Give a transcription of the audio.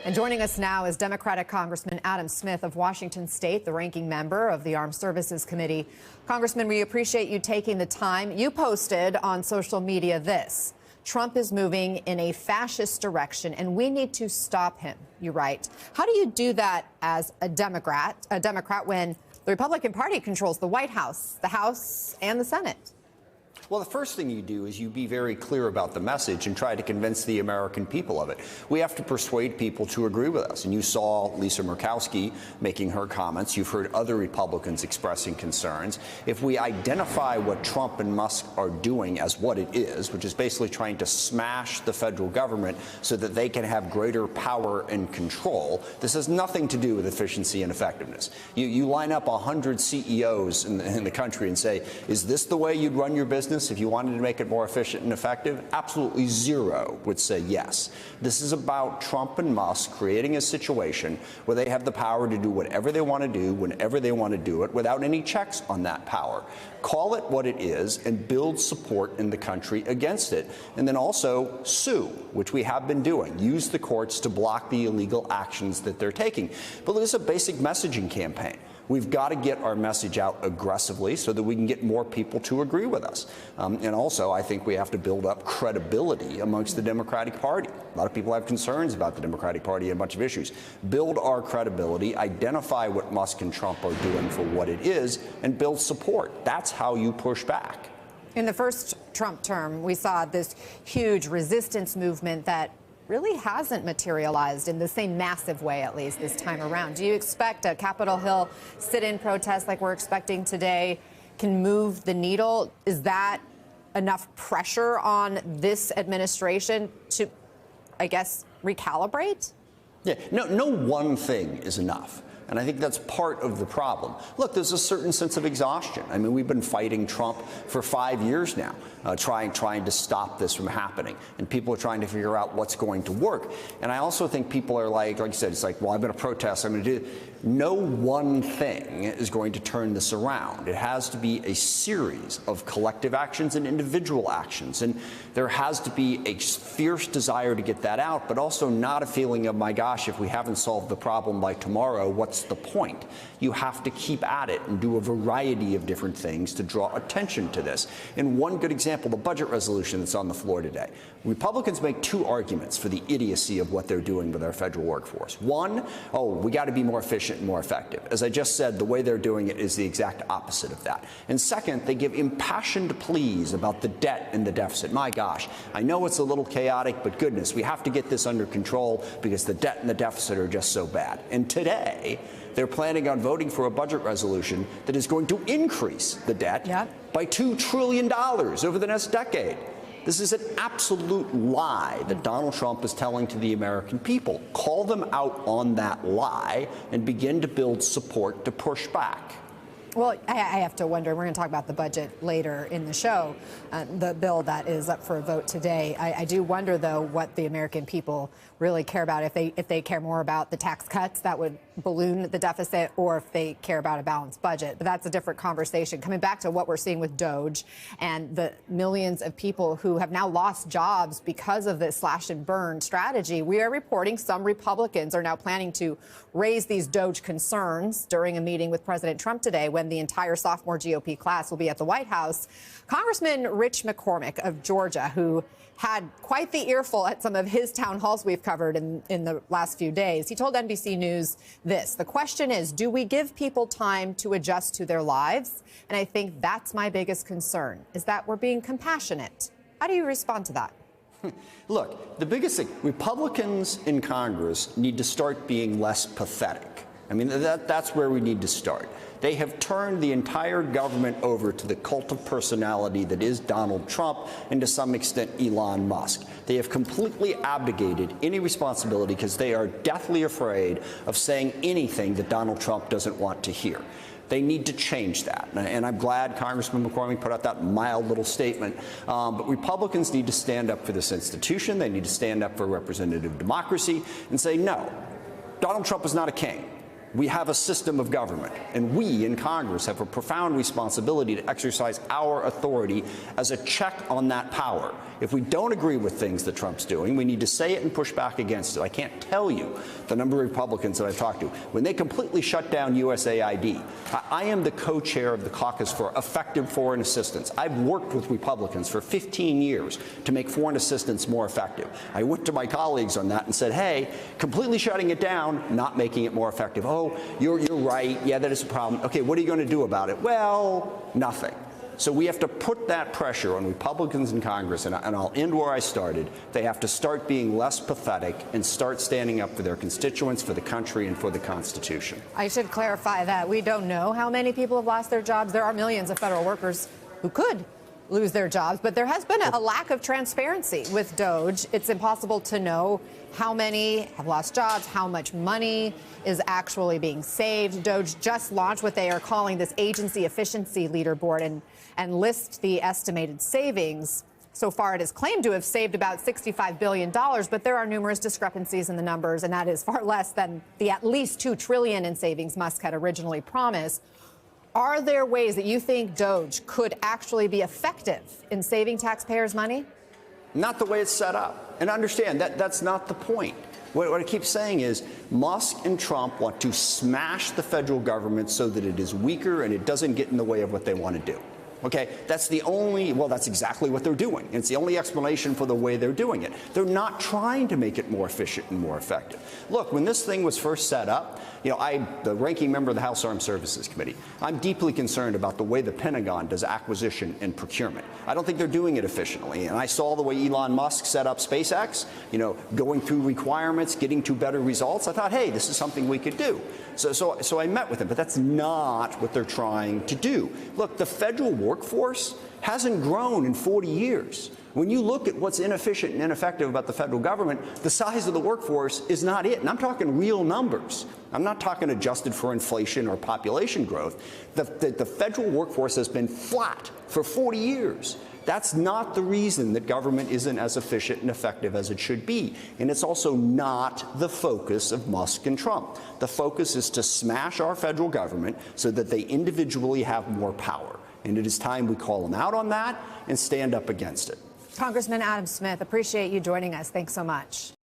And joining us now is Democratic Congressman Adam Smith of Washington State, the ranking member of the Armed Services Committee. Congressman, we appreciate you taking the time. You posted on social media this: Trump is moving in a fascist direction, and we need to stop him, you write. How do you do that as a Democrat when the Republican Party controls the White House, the House, and the Senate? Well, the first thing you do is you be very clear about the message and try to convince the American people of it. We have to persuade people to agree with us. And you saw Lisa Murkowski making her comments. You've heard other Republicans expressing concerns. If we identify what Trump and Musk are doing as what it is, which is basically trying to smash the federal government so that they can have greater power and control, this has nothing to do with efficiency and effectiveness. You line up 100 CEOs in the country and say, is this the way you'd run your business if you wanted to make it more efficient and effective? Absolutely zero would say yes. This is about Trump and Musk creating a situation where they have the power to do whatever they want to do, whenever they want to do it, without any checks on that power. Call it what it is and build support in the country against it. And then also sue, which we have been doing. Use the courts to block the illegal actions that they're taking. But this is a basic messaging campaign. We've got to get our message out aggressively so that we can get more people to agree with us. And also, I think we have to build up credibility amongst the Democratic Party. A lot of people have concerns about the Democratic Party and a bunch of issues. Build our credibility, identify what Musk and Trump are doing for what it is, and build support. That's how you push back. In the first Trump term, we saw this huge resistance movement that really hasn't materialized in the same massive way, at least this time around. Do you expect a Capitol Hill sit-in protest like we're expecting today can move the needle? Is that enough pressure on this administration to, I guess, recalibrate? Yeah, no one thing is enough. And I think that's part of the problem. Look, there's a certain sense of exhaustion. I mean, we've been fighting Trump for 5 years now, trying to stop this from happening. And people are trying to figure out what's going to work. And I also think people are like you said, it's like, well, I'm going to protest, I'm going to do it. No one thing is going to turn this around. It has to be a series of collective actions and individual actions. And there has to be a fierce desire to get that out, but also not a feeling of, my gosh, if we haven't solved the problem by tomorrow, what's the point? You have to keep at it and do a variety of different things to draw attention to this. And one good example, the budget resolution that's on the floor today. Republicans make two arguments for the idiocy of what they're doing with our federal workforce. One, we got to be more efficient and more effective. As I just said, the way they're doing it is the exact opposite of that. And second, they give impassioned pleas about the debt and the deficit. My gosh, I know it's a little chaotic, but goodness, we have to get this under control because the debt and the deficit are just so bad. And today, they're planning on voting for a budget resolution that is going to increase the debt by $2 trillion over the next decade. This is an absolute lie that Donald Trump is telling to the American people. Call them out on that lie and begin to build support to push back. Well, I have to wonder, we're going to talk about the budget later in the show, the bill that is up for a vote today. I do wonder, though, what the American people really care about, if they care more about the tax cuts that would balloon the deficit, or if they care about a balanced budget. But that's a different conversation. Coming back to what we're seeing with DOGE and the millions of people who have now lost jobs because of this slash and burn strategy, we are reporting some Republicans are now planning to raise these DOGE concerns during a meeting with President Trump today, when the entire sophomore GOP class will be at the White House. Congressman Rich McCormick of Georgia, who had quite the earful at some of his town halls we've covered in the last few days, he told NBC News this: the question is, do we give people time to adjust to their lives? And I think that's my biggest concern, is that we're being compassionate. How do you respond to that? Look, the biggest thing, Republicans in Congress need to start being less pathetic. I mean, that's where we need to start. They have turned the entire government over to the cult of personality that is Donald Trump and to some extent Elon Musk. They have completely abdicated any responsibility because they are deathly afraid of saying anything that Donald Trump doesn't want to hear. They need to change that. And I'm glad Congressman McCormick put out that mild little statement. But Republicans need to stand up for this institution. They need to stand up for representative democracy and say, no, Donald Trump is not a king. We have a system of government, and we in Congress have a profound responsibility to exercise our authority as a check on that power. If we don't agree with things that Trump's doing, we need to say it and push back against it. I can't tell you the number of Republicans that I've talked to. When they completely shut down USAID, I am the co-chair of the Caucus for Effective Foreign Assistance. I've worked with Republicans for 15 years to make foreign assistance more effective. I went to my colleagues on that and said, hey, completely shutting it down, not making it more effective. Oh, you're right. Yeah, that is a problem. Okay, what are you going to do about it? Well, nothing. So we have to put that pressure on Republicans in Congress, and I'll end where I started. They have to start being less pathetic and start standing up for their constituents, for the country, and for the Constitution. I should clarify that we don't know how many people have lost their jobs. There are millions of federal workers who could lose their jobs, but there has been a lack of transparency with DOGE. It's impossible to know how many have lost jobs, how much money is actually being saved. DOGE just launched what they are calling this agency efficiency leaderboard and list the estimated savings. So far, it is claimed to have saved about $65 billion, but there are numerous discrepancies in the numbers, and that is far less than the at least $2 trillion in savings Musk had originally promised. Are there ways that you think DOGE could actually be effective in saving taxpayers' money? Not the way it's set up. And understand that that's not the point. What I keep saying is Musk and Trump want to smash the federal government so that it is weaker and it doesn't get in the way of what they want to do. Okay, that's the only, well, that's exactly what they're doing. It's the only explanation for the way they're doing it. They're not trying to make it more efficient and more effective. Look, when this thing was first set up, you know, I'm the ranking member of the House Armed Services Committee. I'm deeply concerned about the way the Pentagon does acquisition and procurement. I don't think they're doing it efficiently. And I saw the way Elon Musk set up SpaceX, you know, going through requirements, getting to better results. I thought, hey, this is something we could do. So I met with him, but that's not what they're trying to do. Look, the federal workforce hasn't grown in 40 years. When you look at what's inefficient and ineffective about the federal government, the size of the workforce is not it. And I'm talking real numbers. I'm not talking adjusted for inflation or population growth. The federal workforce has been flat for 40 years. That's not the reason that government isn't as efficient and effective as it should be. And it's also not the focus of Musk and Trump. The focus is to smash our federal government so that they individually have more power. And it is time we call them out on that and stand up against it. Congressman Adam Smith, appreciate you joining us. Thanks so much.